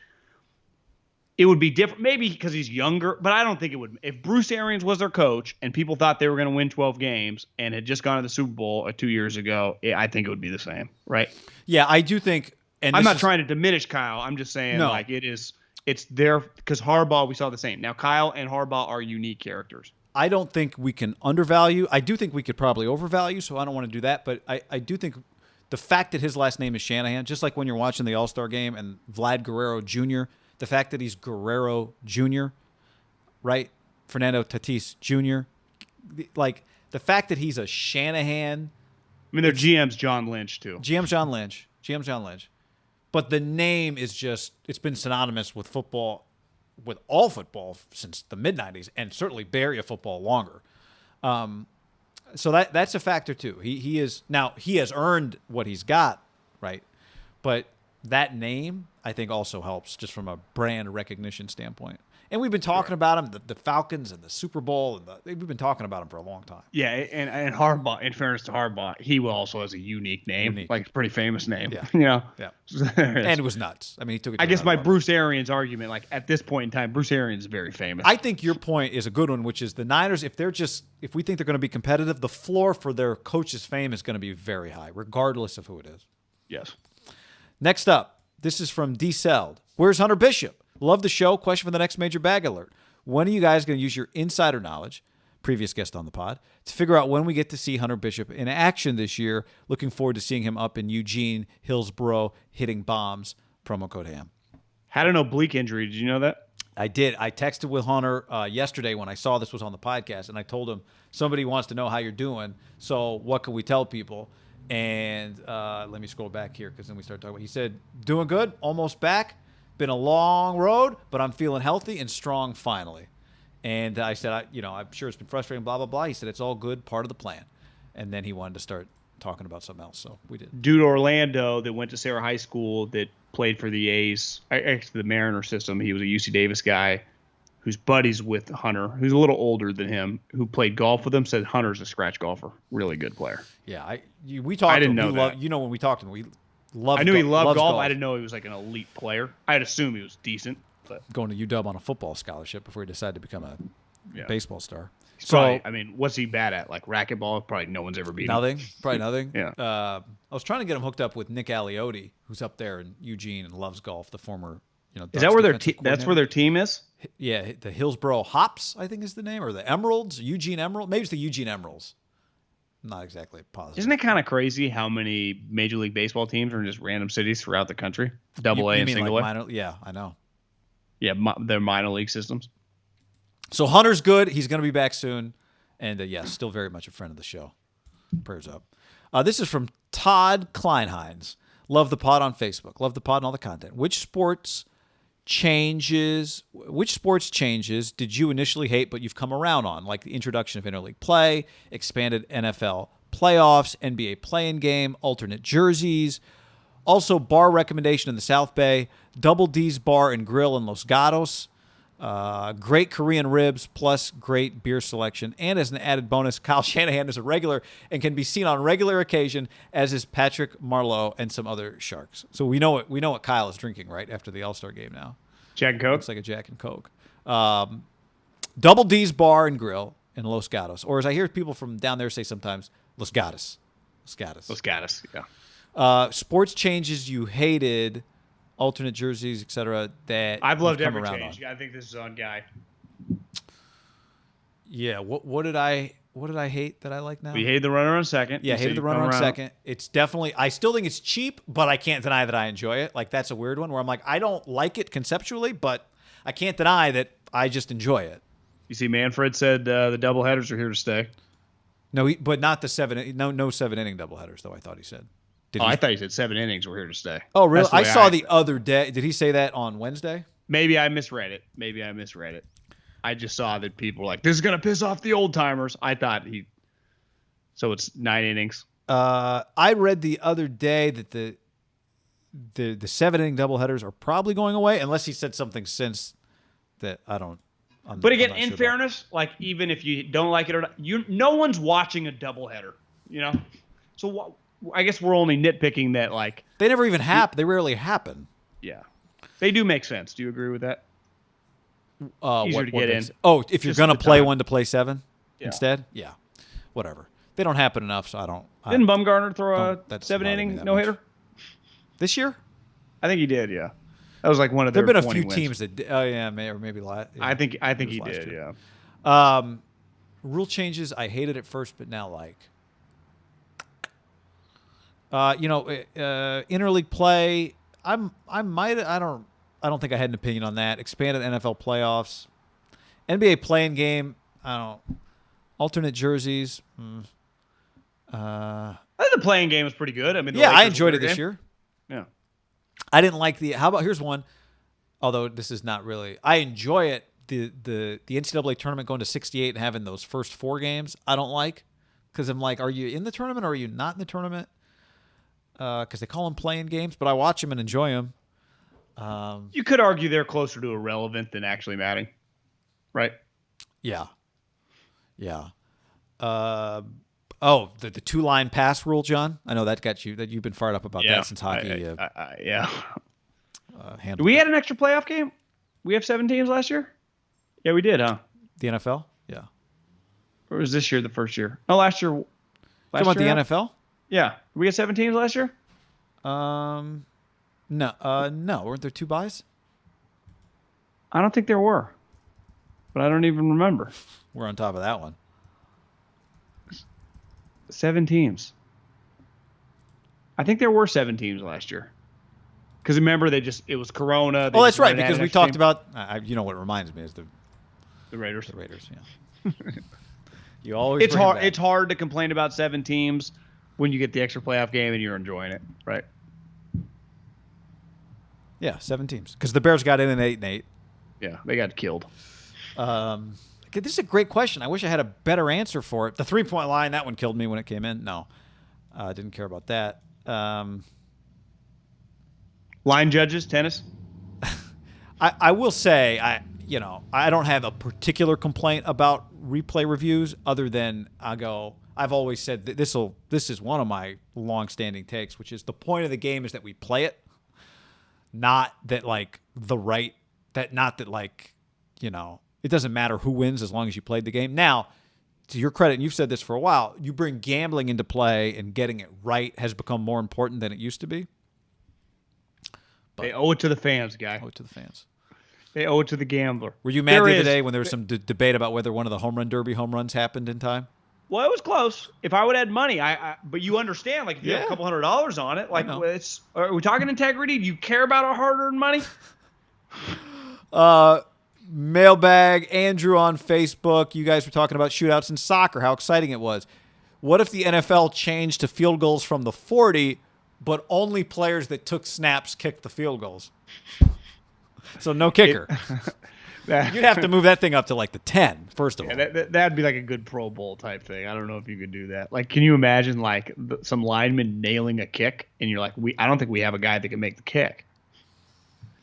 it would be different. Maybe because he's younger, but I don't think it would. If Bruce Arians was their coach and people thought they were going to win 12 games and had just gone to the Super Bowl 2 years ago, I think it would be the same, right? Yeah, I do think. And I'm not trying to diminish Kyle. I'm just saying, like, it's there because Harbaugh, we saw the same. Now, Kyle and Harbaugh are unique characters. I don't think we can undervalue. I do think we could probably overvalue, so I don't want to do that. But I do think the fact that his last name is Shanahan, just like when you're watching the All-Star game and Vlad Guerrero Jr., the fact that he's Guerrero Jr., right? Fernando Tatis Jr., like the fact that he's a Shanahan I mean, their GM's John Lynch too. GM's John Lynch. But the name is just, it's been synonymous with football, with all football since the mid-'90s, and certainly Bay Area football longer. So that's a factor too. He has earned what he's got, right? But that name, I think, also helps just from a brand recognition standpoint. And we've been talking about him, the Falcons and the Super Bowl, and we've been talking about him for a long time. Yeah, and Harbaugh, in fairness to Harbaugh, he also has a unique name, like a pretty famous name. Yeah. You know? Yeah. And it was nuts. I mean, he took it. I guess my Bruce Arians argument, like at this point in time, Bruce Arians is very famous. I think your point is a good one, which is the Niners, if we think they're going to be competitive, the floor for their coach's fame is going to be very high, regardless of who it is. Yes. Next up, this is from D. Seld. Where's Hunter Bishop? Love the show. Question for the next Major Bag Alert. When are you guys going to use your insider knowledge, previous guest on the pod, to figure out when we get to see Hunter Bishop in action this year? Looking forward to seeing him up in Eugene, Hillsboro, hitting bombs. Promo code HAM. Had an oblique injury. Did you know that? I did. I texted with Hunter yesterday when I saw this was on the podcast, and I told him, somebody wants to know how you're doing, so what can we tell people? And let me scroll back here because then we start talking about. He said, doing good, almost back. Been a long road, but I'm feeling healthy and strong finally. And I said, I'm sure it's been frustrating, blah, blah, blah. He said, it's all good, part of the plan. And then he wanted to start talking about something else, so we did. Dude Orlando that went to Sarah High School that played for the A's, actually the Mariner system. He was a UC Davis guy who's buddies with Hunter, who's a little older than him, who played golf with him, said Hunter's a scratch golfer. Really good player. Yeah, we talked. I didn't know that. When we talked to him, I knew he loved golf. I didn't know he was like an elite player. I'd assume he was decent. But going to UW on a football scholarship before he decided to become a baseball star. What's he bad at? Like racquetball? Probably no one's ever beat him. Nothing. Probably nothing. Yeah. I was trying to get him hooked up with Nick Aliotti, who's up there in Eugene and loves golf. The former, is that where that's where their team is? Yeah, the Hillsboro Hops, I think is the name, or the Emeralds, Eugene Emerald. Maybe it's the Eugene Emeralds. Not exactly positive. Isn't it kind of crazy how many Major League Baseball teams are in just random cities throughout the country? Double A and single A? Yeah, I know. Yeah, their minor league systems. So Hunter's good. He's going to be back soon. And, yes, still very much a friend of the show. Prayers up. This is from Todd Kleinhines. Love the pod on Facebook. Love the pod and all the content. Which sports changes did you initially hate but you've come around on, like the introduction of interleague play, expanded NFL playoffs, NBA play-in game, alternate jerseys, also bar recommendation in the South Bay, Double D's Bar and Grill in Los Gatos, great Korean ribs plus great beer selection, and as an added bonus, Kyle Shanahan is a regular and can be seen on regular occasion, as is Patrick Marleau and some other Sharks. So we know what Kyle is drinking right after the All-Star game now. Jack and Coke? Looks like a Jack and Coke. Double D's Bar and Grill in Los Gatos, or as I hear people from down there say sometimes, Los Gatos. Yeah. Sports changes you hated, alternate jerseys, etc. That I've loved every change. I think this is on Guy. Yeah. What did I hate that I like now? We hated the runner on second. Yeah, hated the runner on second. It's definitely. I still think it's cheap, but I can't deny that I enjoy it. Like that's a weird one where I'm like, I don't like it conceptually, but I can't deny that I just enjoy it. You see, Manfred said the doubleheaders are here to stay. No, but not the 7. No 7-inning doubleheaders though. I thought he said. I thought he said 7 innings were here to stay. Oh, really? I saw the other day. Did he say that on Wednesday? Maybe I misread it. I just saw that people were like, this is going to piss off the old timers. I thought so it's 9 innings. I read the other day that the 7-inning doubleheaders are probably going away, unless he said something since that I don't. But again, in fairness, like even if you don't like it or not, no one's watching a doubleheader, So I guess we're only nitpicking that, like they never even happen. They rarely happen. Yeah, they do make sense. Do you agree with that? Easier to get in. Oh, if you're gonna play one to play 7 instead, yeah, whatever. They don't happen enough, so I don't. Didn't Bumgarner throw a 7-inning no hitter this year? I think he did. Yeah, that was like one of their. There've been a few wins. teams that. Oh yeah, maybe last. Yeah, I think he did. Year. Yeah. Rule changes I hated at first, but now like. Interleague play. I don't think I had an opinion on that. Expanded NFL playoffs, NBA play-in game. I don't. Alternate jerseys. Uh, I think the playing game was pretty good. I mean, the yeah, I Lakers enjoyed it were their this game. year. Yeah. I didn't like how about here's one. Although this is not really, I enjoy it. The NCAA tournament going to 68 and having those first 4 games, I don't like because I'm like, are you in the tournament or are you not in the tournament? Because they call them playing games, but I watch them and enjoy them. You could argue they're closer to irrelevant than actually mattering, right? Yeah. The 2-line pass rule, John. I know that got you. That you've been fired up about that since hockey. Yeah. Handled We had an extra playoff game. We have 7 teams last year. Yeah, we did, huh? the NFL. Yeah. Or was this year the first year? No, last year. Talking about the NFL? Yeah. We had 7 teams last year? No. Weren't there 2 buys? I don't think there were. But I don't even remember. We're on top of that one. 7 teams. I think there were 7 teams last year. Because remember, it was Corona. Oh, that's right, because we talked about, you know what it reminds me is the Raiders. The Raiders, yeah. You always It's hard. It's hard to complain about 7 teams when you get the extra playoff game and you're enjoying it, right? Yeah, 7 teams. Because the Bears got in 8-8. Yeah, they got killed. This is a great question. I wish I had a better answer for it. The 3-point line, that one killed me when it came in. No, I didn't care about that. Line judges, tennis. I will say, I don't have a particular complaint about replay reviews other than I've always said that this is one of my long-standing takes, which is the point of the game is that we play it, not that it doesn't matter who wins as long as you played the game. Now, to your credit, and you've said this for a while, you bring gambling into play and getting it right has become more important than it used to be. But they owe it to the fans, guy. Owe it to the fans. They owe it to the gambler. Were you mad the other day when there was some debate about whether one of the home run derby home runs happened in time? Well, it was close. If I would have had money, but you understand, like if you have a couple $100 on it, like are we talking integrity? Do you care about our hard-earned money? Mailbag, Andrew on Facebook. You guys were talking about shootouts in soccer, how exciting it was. What if the NFL changed to field goals from the 40, but only players that took snaps kicked the field goals? So no kicker. You'd have to move that thing up to like the 10, first of all. That'd be like a good Pro Bowl type thing. I don't know if you could do that. Like, can you imagine like some lineman nailing a kick, and you're like, I don't think we have a guy that can make the kick.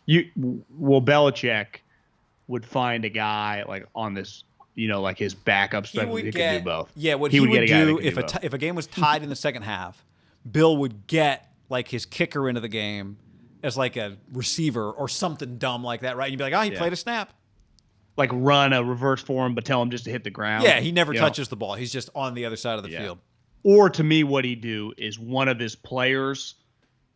Belichick would find a guy like on this, like his backup stuff. He could do both. Yeah, what he would do if a game was tied in the second half, Bill would get like his kicker into the game as like a receiver or something dumb like that, right? And you'd be like, he played a snap. Like run a reverse for him, but tell him just to hit the ground. Yeah, he never touches the ball. He's just on the other side of the field. Or to me, what he'd do is one of his players,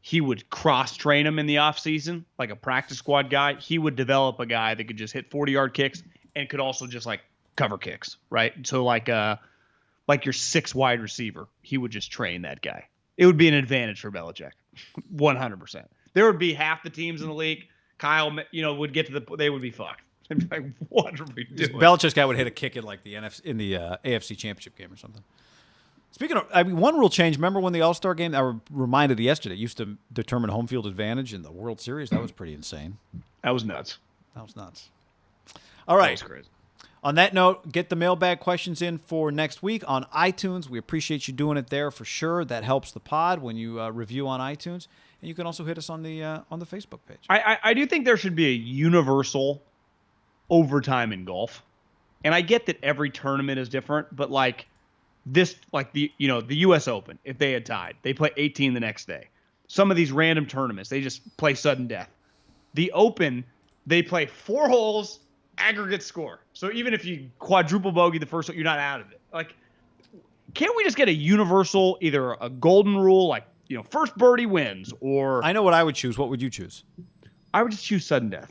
he would cross-train him in the offseason, like a practice squad guy. He would develop a guy that could just hit 40-yard kicks and could also just like cover kicks, right? So like your 6 wide receiver, he would just train that guy. It would be an advantage for Belichick, 100%. There would be half the teams in the league. Kyle, would get to they would be fucked. They'd be like, what are we doing? Belichick's guy would hit a kick in like the AFC Championship game or something. Speaking of, one rule change. Remember when the All-Star game? I reminded yesterday. Used to determine home field advantage in the World Series. That was pretty insane. That was nuts. All right. That was crazy. On that note, get the mailbag questions in for next week on iTunes. We appreciate you doing it there for sure. That helps the pod when you review on iTunes, and you can also hit us on the Facebook page. I do think there should be a universal overtime in golf, and I get that every tournament is different, but like this, like the U.S. Open, if they had tied, they play 18 the next day. Some of these random tournaments, they just play sudden death. The Open, they play 4 holes. Aggregate score. So even if you quadruple bogey the first one, you're not out of it. Like, can't we just get a universal, either a golden rule, like, first birdie wins, or... I know what I would choose. What would you choose? I would just choose sudden death.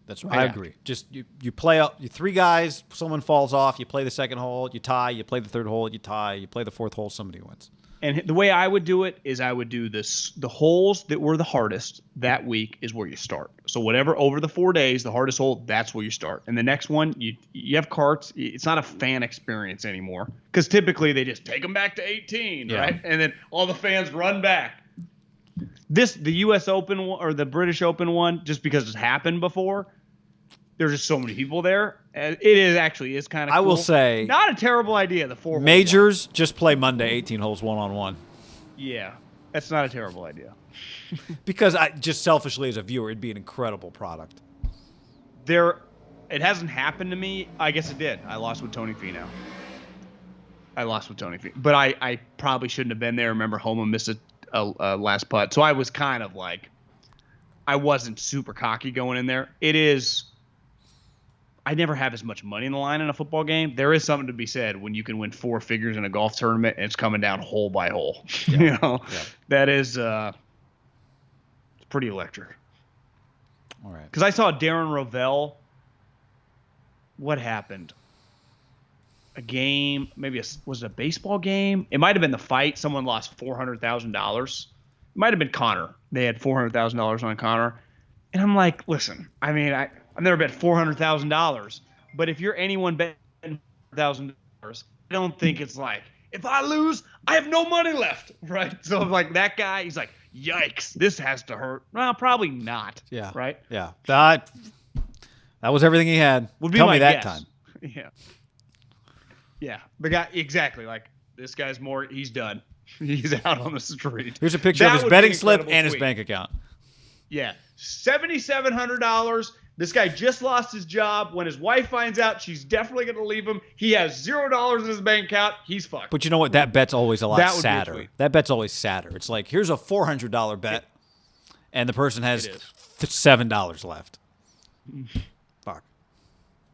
That's right. I agree. Just you play up, you 3 guys, someone falls off, you play the second hole, you tie, you play the third hole, you tie, you play the 4th hole, somebody wins. And the way I would do it is I would do this. The holes that were the hardest that week is where you start. So whatever over the 4 days, the hardest hole, that's where you start. And the next one, you have carts. It's not a fan experience anymore because typically they just take them back to 18, right? And then all the fans run back. The U.S. Open or the British Open one, just because it's happened before, there's just so many people there. It is kind of cool. I will say, not a terrible idea. The 4 majors just play Monday 18 holes 1-on-1. Yeah, that's not a terrible idea. Because just selfishly as a viewer, it'd be an incredible product. It hasn't happened to me. I guess it did. I lost with Tony Finau. But I probably shouldn't have been there. Remember, Homa missed a last putt. So I was kind of like, I wasn't super cocky going in there. I never have as much money in the line in a football game. There is something to be said when you can win 4 figures in a golf tournament and it's coming down hole by hole. Yeah. That is it's pretty electric. All right. Because I saw Darren Rovell. What happened? A game, was it a baseball game? It might have been the fight. Someone lost $400,000. It might have been Connor. They had $400,000 on Connor. And I'm like, listen, I mean, I've never bet $400,000, but if you're anyone betting $1,000, I don't think it's like, if I lose, I have no money left, right? So like that guy, he's like, yikes, this has to hurt. Well, probably not. Yeah. Right. Yeah. That was everything he had. Would be Tell my me that guess. time. Yeah. Yeah. The guy, exactly. Like this guy's he's done. He's out on the street. Here's a picture of his betting slip and his bank account. Yeah. $7,700. This guy just lost his job. When his wife finds out, she's definitely going to leave him. He has $0 in his bank account. He's fucked. But you know what? That bet's always a lot That would be a sadder. tweet. That bet's always sadder. It's like, here's a $400 bet, and the person has $7 left. Fuck.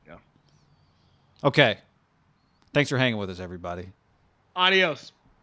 Yeah. Okay. Thanks for hanging with us, everybody. Adios.